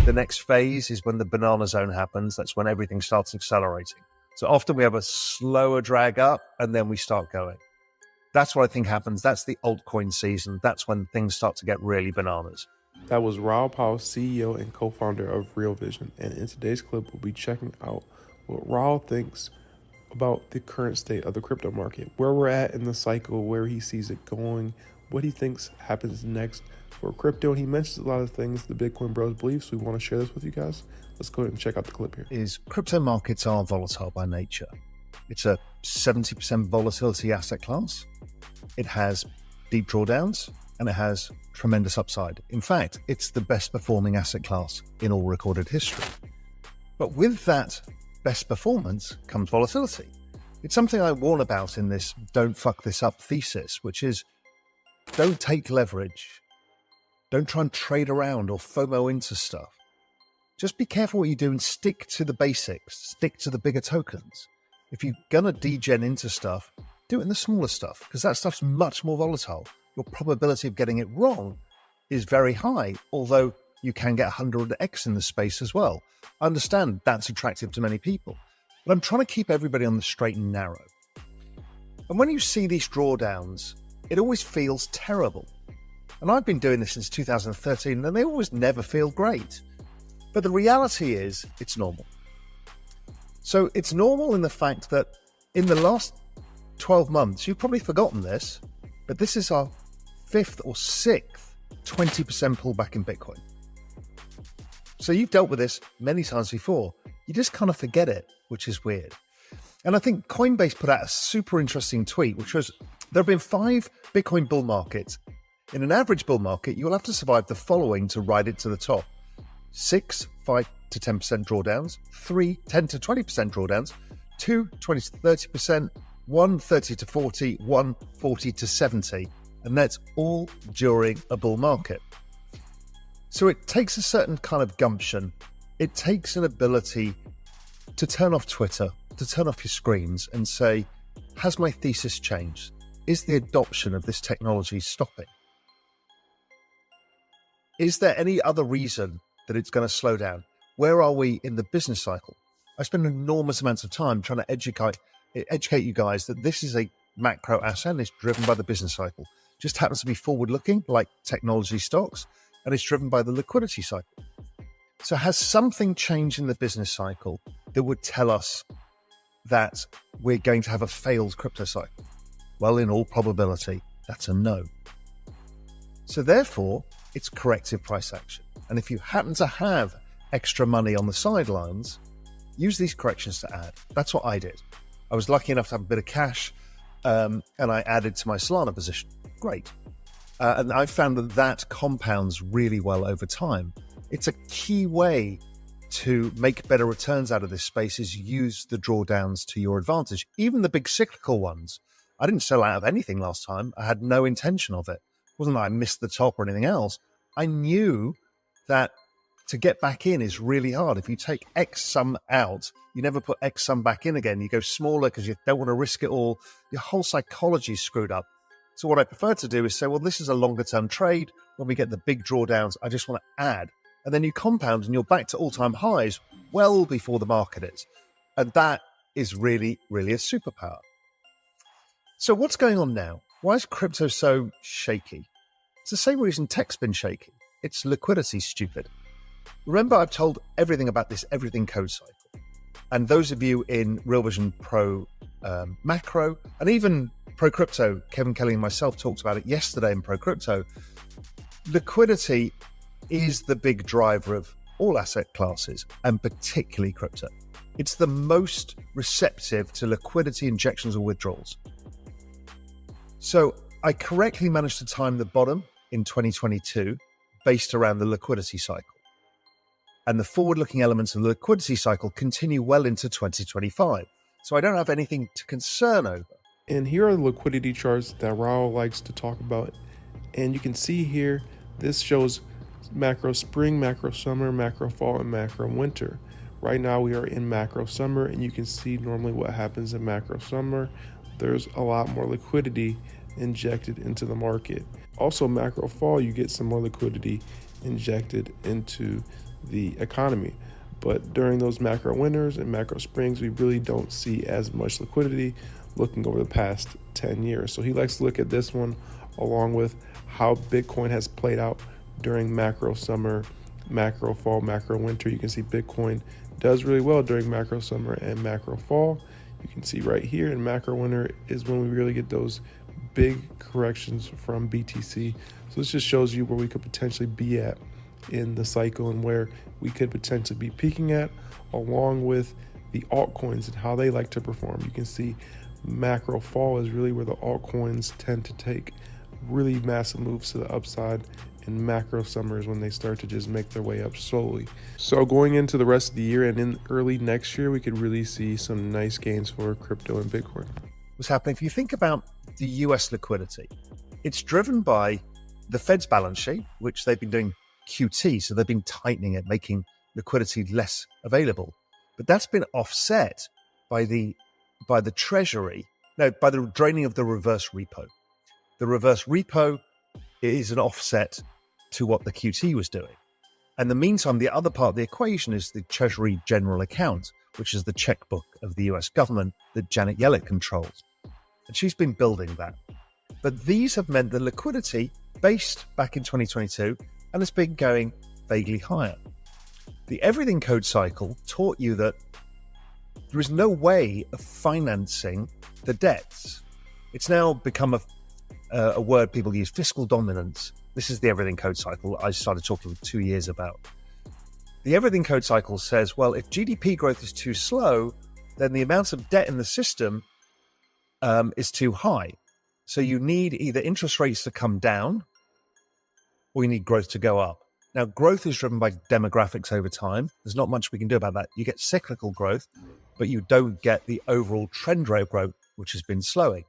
The next phase is when the banana zone happens. That's when everything starts accelerating. So often we have a slower drag up and then we start going. That's what I think happens. That's the altcoin season. That's when things start to get really bananas. That was Raoul, CEO and co-founder of Real Vision. And in today's clip, we'll be checking out what Raoul thinks about the current state of the crypto market, where we're at in the cycle, where he sees it going, what he thinks happens next for crypto. And he mentions a lot of things the Bitcoin bros believe, so we want to share this with you guys. Let's go ahead and check out the clip here. Crypto markets are volatile by nature. It's a 70% volatility asset class. It has deep drawdowns and it has tremendous upside. In fact, it's the best performing asset class in all recorded history. But with that best performance comes volatility. It's something I warn about in this don't fuck this up thesis, which is don't take leverage. Don't try and trade around or FOMO into stuff. Just be careful what you do and stick to the basics, stick to the bigger tokens. If you're going to degen into stuff, do it in the smaller stuff, because that stuff's much more volatile. Your probability of getting it wrong is very high, although you can get 100x in the space as well. I understand that's attractive to many people, but I'm trying to keep everybody on the straight and narrow. And when you see these drawdowns, it always feels terrible. And I've been doing this since 2013, and they always never feel great. But the reality is, it's normal. So it's normal in the fact that in the last 12 months, you've probably forgotten this, but this is our 5th or 6th 20% pullback in Bitcoin. So you've dealt with this many times before. You just kind of forget it, which is weird. And I think Coinbase put out a super interesting tweet, which was, there have been 5 Bitcoin bull markets. In an average bull market, you'll have to survive the following to ride it to the top. 6 5 to 10% drawdowns, 3 10 to 20% drawdowns, 2 20 to 30%, 1 30 to 40, 1 40 to 70, and that's all during a bull market. So it takes a certain kind of gumption. It takes an ability to turn off Twitter, to turn off your screens and say, has my thesis changed? Is the adoption of this technology stopping? Is there any other reason that it's going to slow down? Where are we in the business cycle? I spend enormous amounts of time trying to educate you guys that this is a macro asset and it's driven by the business cycle. Just happens to be forward-looking, like technology stocks, and it's driven by the liquidity cycle. So has something changed in the business cycle that would tell us that we're going to have a failed crypto cycle? Well, in all probability, that's a no. So therefore, it's corrective price action. And if you happen to have extra money on the sidelines, use these corrections to add. That's what I did. I was lucky enough to have a bit of cash, and I added to my Solana position. Great. And I found that compounds really well over time. It's a key way to make better returns out of this space is use the drawdowns to your advantage. Even the big cyclical ones. I didn't sell out of anything last time. I had no intention of it. It wasn't that I missed the top or anything else. I knew that to get back in is really hard. If you take X sum out, you never put X sum back in again. You go smaller because you don't want to risk it all. Your whole psychology is screwed up. So what I prefer to do is say, well, this is a longer term trade. When we get the big drawdowns, I just want to add. And then you compound and you're back to all-time highs well before the market is. And that is really, really a superpower. So what's going on now? Why is crypto so shaky? It's the same reason tech's been shaky. It's liquidity stupid. Remember, I've told everything about this everything code cycle. And those of you in Real Vision Pro Macro and even Pro Crypto, Kevin Kelly and myself talked about it yesterday in Pro Crypto. Liquidity is the big driver of all asset classes and particularly crypto. It's the most receptive to liquidity injections or withdrawals. So I correctly managed to time the bottom in 2022 based around the liquidity cycle. And the forward-looking elements of the liquidity cycle continue well into 2025. So I don't have anything to concern over. And here are the liquidity charts that Raoul likes to talk about. And you can see here, this shows macro spring, macro summer, macro fall, and macro winter. Right now we are in macro summer, and you can see normally what happens in macro summer. There's a lot more liquidity injected into the market. Also macro fall, you get some more liquidity injected into the economy. But during those macro winters and macro springs, we really don't see as much liquidity looking over the past 10 years. So he likes to look at this one along with how Bitcoin has played out during macro summer, macro fall, macro winter. You can see Bitcoin does really well during macro summer and macro fall. You can see right here in macro winter is when we really get those big corrections from BTC. So this just shows you where we could potentially be at in the cycle and where we could potentially be peaking at, along with the altcoins and how they like to perform. You can see macro fall is really where the altcoins tend to take really massive moves to the upside, and macro summer is when they start to just make their way up slowly. So going into the rest of the year and in early next year, we could really see some nice gains for crypto and Bitcoin. What's happening? If you think about the US liquidity, it's driven by the Fed's balance sheet, which they've been doing QT, so they've been tightening it, making liquidity less available. But that's been offset by the Treasury, by the draining of the reverse repo. The reverse repo is an offset to what the QT was doing. And in the meantime, the other part of the equation is the Treasury General Account, which is the checkbook of the US government that Janet Yellen controls. And she's been building that. But these have meant the liquidity based back in 2022, and it's been going vaguely higher. The Everything Code cycle taught you that there is no way of financing the debts. It's now become a word people use, fiscal dominance. This is the Everything Code cycle I started talking 2 years about. The Everything Code cycle says, well, if GDP growth is too slow, then the amount of debt in the system is too high. So you need either interest rates to come down or you need growth to go up. Now, growth is driven by demographics over time. There's not much we can do about that. You get cyclical growth, but you don't get the overall trend rate growth, which has been slowing.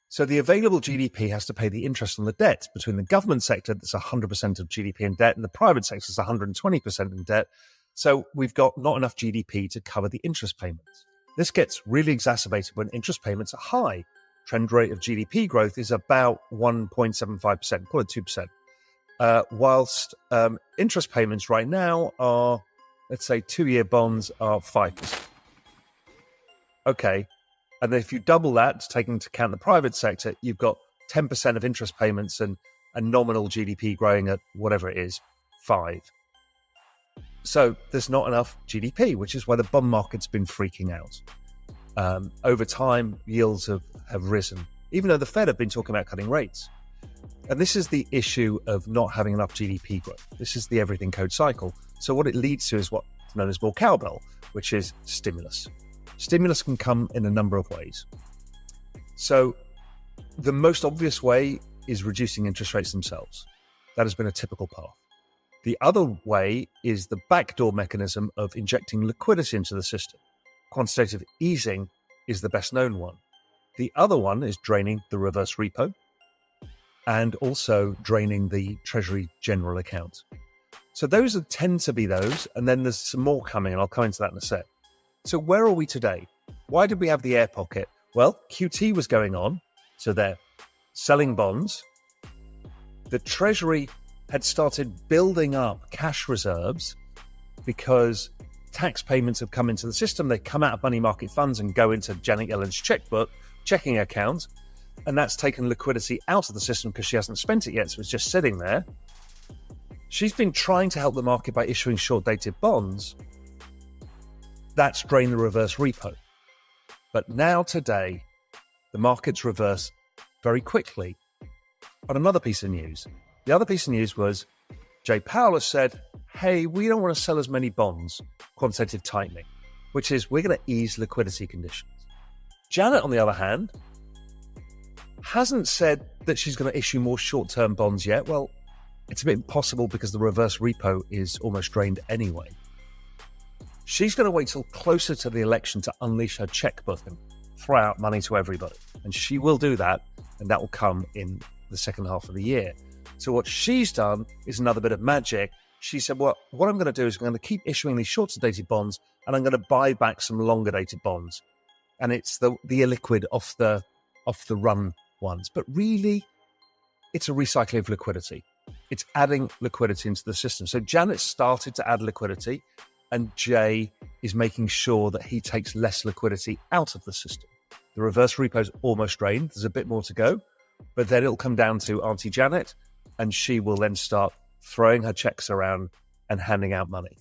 So the available GDP has to pay the interest on the debt between the government sector, that's 100% of GDP in debt, and the private sector is 120% in debt. So we've got not enough GDP to cover the interest payments. This gets really exacerbated when interest payments are high. Trend rate of GDP growth is about 1.75%, call it 2%. Whilst interest payments right now are, let's say, 2-year bonds are 5%. Okay. And if you double that, taking into account the private sector, you've got 10% of interest payments and nominal GDP growing at whatever it is, 5. So there's not enough GDP, which is why the bond market's been freaking out. Over time, yields have risen, even though the Fed have been talking about cutting rates. And this is the issue of not having enough GDP growth. This is the Everything Code cycle. So what it leads to is what's known as more cowbell, which is stimulus. Stimulus can come in a number of ways. So the most obvious way is reducing interest rates themselves. That has been a typical path. The other way is the backdoor mechanism of injecting liquidity into the system. Quantitative easing is the best known one. The other one is draining the reverse repo and also draining the Treasury General Account. So those tend to be those, and then there's some more coming, and I'll come into that in a sec. So where are we today? Why did we have the air pocket? Well, QT was going on, so they're selling bonds. The Treasury had started building up cash reserves because tax payments have come into the system. They come out of money market funds and go into Janet Yellen's checking account, and that's taken liquidity out of the system because she hasn't spent it yet, so it's just sitting there. She's been trying to help the market by issuing short-dated bonds. That's drained the reverse repo. But now today, the market's reversed very quickly on another piece of news. The other piece of news was Jay Powell has said, hey, we don't want to sell as many bonds, quantitative tightening, which is we're going to ease liquidity conditions. Janet, on the other hand, hasn't said that she's going to issue more short-term bonds yet. Well, it's a bit impossible because the reverse repo is almost drained anyway. She's going to wait till closer to the election to unleash her checkbook and throw out money to everybody. And she will do that, and that will come in the second half of the year. So what she's done is another bit of magic. She said, well, what I'm going to do is I'm going to keep issuing these shorter dated bonds, and I'm going to buy back some longer dated bonds. And it's the illiquid off the run ones. But really, it's a recycling of liquidity. It's adding liquidity into the system. So Janet started to add liquidity, and Jay is making sure that he takes less liquidity out of the system. The reverse repo is almost drained. There's a bit more to go, but then it'll come down to Auntie Janet, and she will then start throwing her checks around and handing out money.